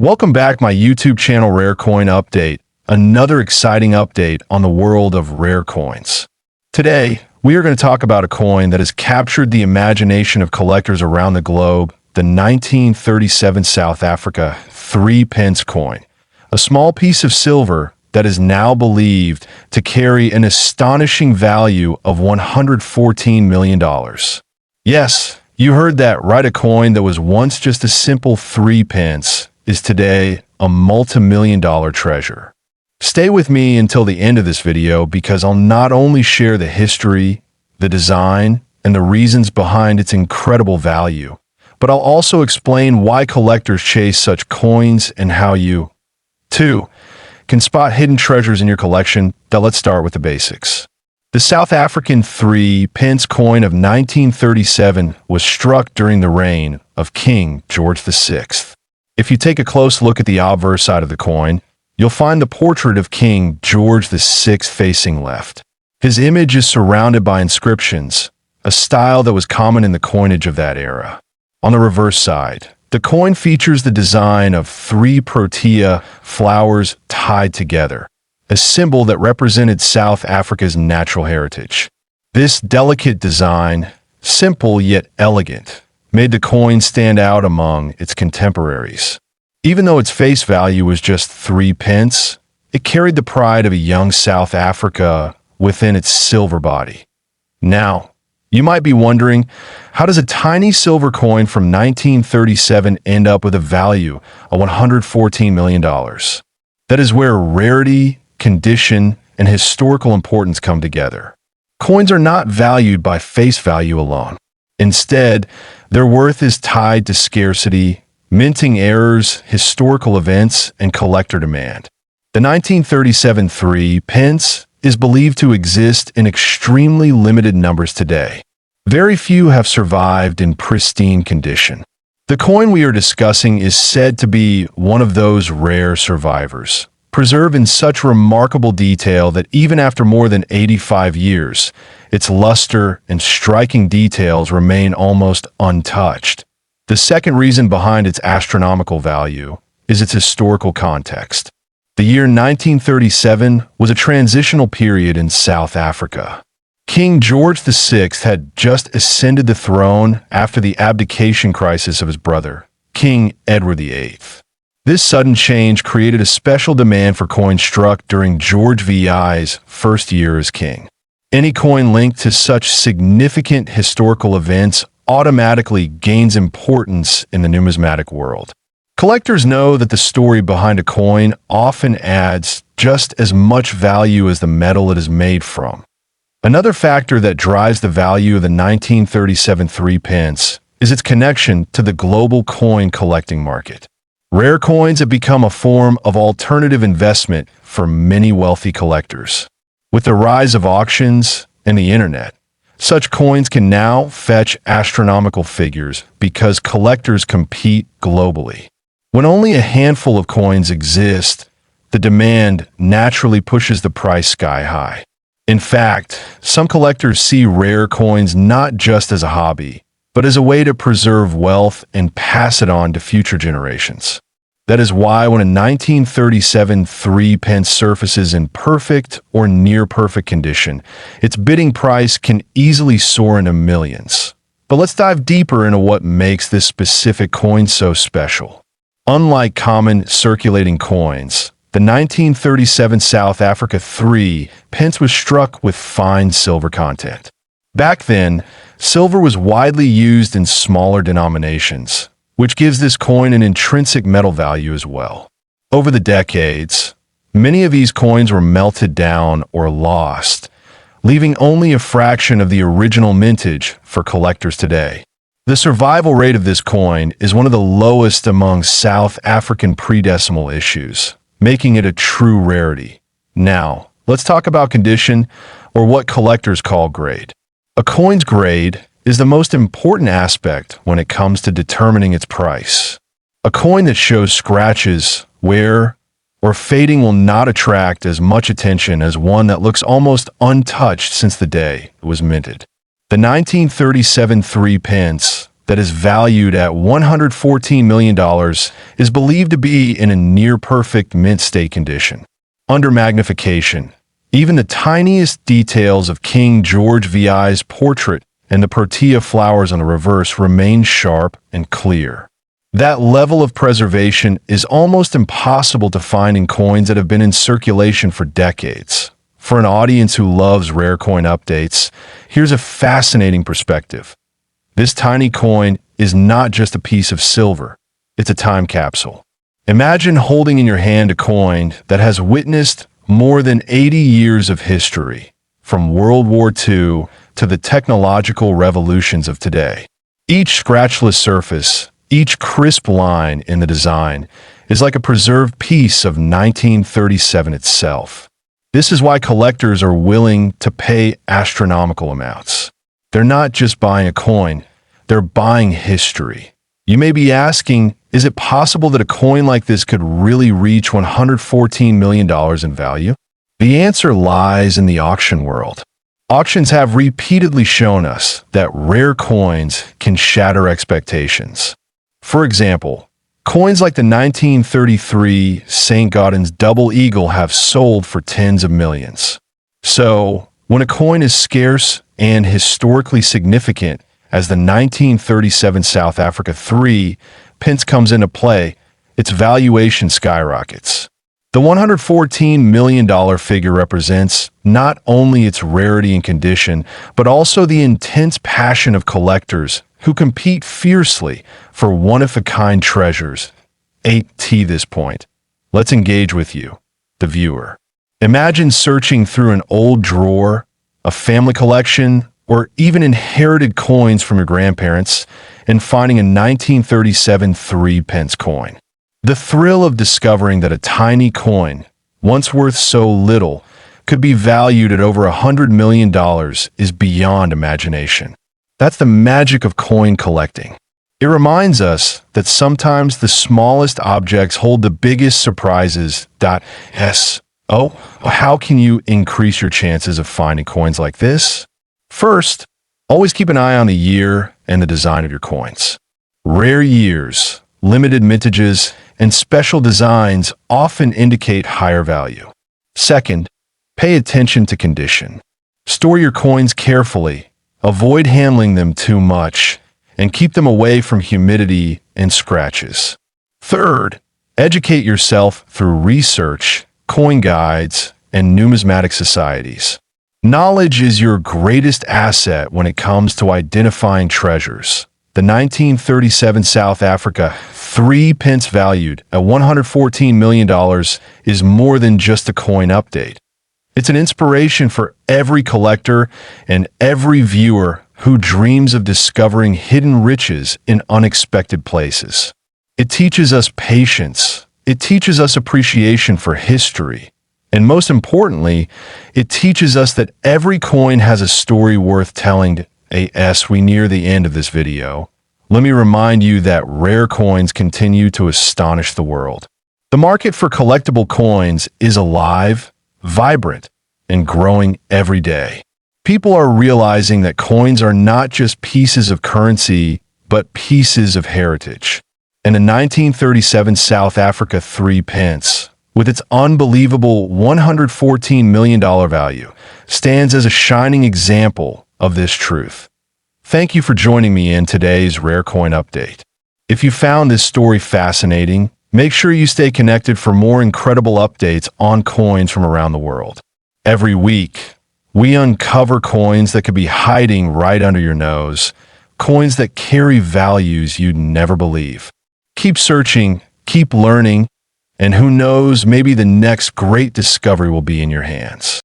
Welcome back my YouTube channel Rare Coin Update, another exciting update on the world of rare coins. Today, we are going to talk about a coin that has captured the imagination of collectors around the globe, the 1937 South Africa 3 pence coin, a small piece of silver that is now believed to carry an astonishing value of $114 million. Yes, you heard that right, a coin that was once just a simple 3 pence is today a multi-million-dollar treasure. Stay with me until the end of this video because I'll not only share the history, the design, and the reasons behind its incredible value, but I'll also explain why collectors chase such coins and how you, too, can spot hidden treasures in your collection. Now let's start with the basics. The South African 3 pence coin of 1937 was struck during the reign of King George VI. If you take a close look at the obverse side of the coin, you'll find the portrait of King George VI facing left. His image is surrounded by inscriptions, a style that was common in the coinage of that era. On the reverse side, the coin features the design of 3 protea flowers tied together, a symbol that represented South Africa's natural heritage. This delicate design, simple yet elegant, made the coin stand out among its contemporaries. Even though its face value was just 3 pence, it carried the pride of a young South Africa within its silver body. Now, you might be wondering, how does a tiny silver coin from 1937 end up with a value of $114 million? That is where rarity, condition, and historical importance come together. Coins are not valued by face value alone. Instead, their worth is tied to scarcity, minting errors, historical events, and collector demand. The 1937 3 pence is believed to exist in extremely limited numbers today. Very few have survived in pristine condition. The coin we are discussing is said to be one of those rare survivors, preserved in such remarkable detail that even after more than 85 years, its luster and striking details remain almost untouched. The second reason behind its astronomical value is its historical context. The year 1937 was a transitional period in South Africa. King George VI had just ascended the throne after the abdication crisis of his brother, King Edward VIII. This sudden change created a special demand for coins struck during George VI's first year as king. Any coin linked to such significant historical events automatically gains importance in the numismatic world. Collectors know that the story behind a coin often adds just as much value as the metal it is made from. Another factor that drives the value of the 1937 3 pence is its connection to the global coin collecting market. Rare coins have become a form of alternative investment for many wealthy collectors. With the rise of auctions and the internet, such coins can now fetch astronomical figures because collectors compete globally. When only a handful of coins exist, the demand naturally pushes the price sky high. In fact, some collectors see rare coins not just as a hobby, but as a way to preserve wealth and pass it on to future generations. That is why when a 1937 3 pence surfaces in perfect or near-perfect condition, its bidding price can easily soar into millions. But let's dive deeper into what makes this specific coin so special. Unlike common circulating coins, the 1937 South Africa 3 pence was struck with fine silver content. Back then, silver was widely used in smaller denominations, which gives this coin an intrinsic metal value as well. Over the decades, many of these coins were melted down or lost, leaving only a fraction of the original mintage for collectors today. The survival rate of this coin is one of the lowest among South African pre-decimal issues, making it a true rarity. Now, let's talk about condition, or what collectors call grade. A coin's grade is the most important aspect when it comes to determining its price. A coin that shows scratches, wear, or fading will not attract as much attention as one that looks almost untouched since the day it was minted. The 1937 3 pence that is valued at $114 million is believed to be in a near-perfect mint state condition. Under magnification, even the tiniest details of King George VI's portrait and the protea flowers on the reverse remain sharp and clear. That level of preservation is almost impossible to find in coins that have been in circulation for decades. For an audience who loves rare coin updates, here's a fascinating perspective. This tiny coin is not just a piece of silver, it's a time capsule. Imagine holding in your hand a coin that has witnessed more than 80 years of history, from World War II to the technological revolutions of today. Each scratchless surface, each crisp line in the design, is like a preserved piece of 1937 itself. This is why collectors are willing to pay astronomical amounts. They're not just buying a coin, they're buying history. You may be asking, is it possible that a coin like this could really reach $114 million in value? The answer lies in the auction world. Auctions have repeatedly shown us that rare coins can shatter expectations. For example, coins like the 1933 St. Gaudens Double Eagle have sold for tens of millions. So, when a coin is scarce and historically significant, as the 1937 South Africa 3 Pence comes into play, its valuation skyrockets. The $114 million figure represents not only its rarity and condition, but also the intense passion of collectors who compete fiercely for one-of-a-kind treasures. To this point, let's engage with you, the viewer. Imagine searching through an old drawer, a family collection, or even inherited coins from your grandparents and finding a 1937 3 Pence coin. The thrill of discovering that a tiny coin, once worth so little, could be valued at over $100 million is beyond imagination. That's the magic of coin collecting. It reminds us that sometimes the smallest objects hold the biggest surprises. How can you increase your chances of finding coins like this? First, always keep an eye on the year and the design of your coins. Rare years, limited mintages, and special designs often indicate higher value. Second, pay attention to condition. Store your coins carefully, avoid handling them too much, and keep them away from humidity and scratches. Third, educate yourself through research, coin guides, and numismatic societies. Knowledge is your greatest asset when it comes to identifying treasures. The 1937 South Africa 3 Pence valued at $114 million is more than just a coin update. It's an inspiration for every collector and every viewer who dreams of discovering hidden riches in unexpected places. It teaches us patience. It teaches us appreciation for history. And most importantly, it teaches us that every coin has a story worth telling. As we near the end of this video, let me remind you that rare coins continue to astonish the world. The market for collectible coins is alive, vibrant, and growing every day. People are realizing that coins are not just pieces of currency, but pieces of heritage. And the 1937 South Africa 3 Pence, with its unbelievable $114 million value, stands as a shining example of this truth. Thank you for joining me in today's Rare Coin Update. If you found this story fascinating, make sure you stay connected for more incredible updates on coins from around the world. Every week, we uncover coins that could be hiding right under your nose, coins that carry values you'd never believe. Keep searching, keep learning, and who knows, maybe the next great discovery will be in your hands.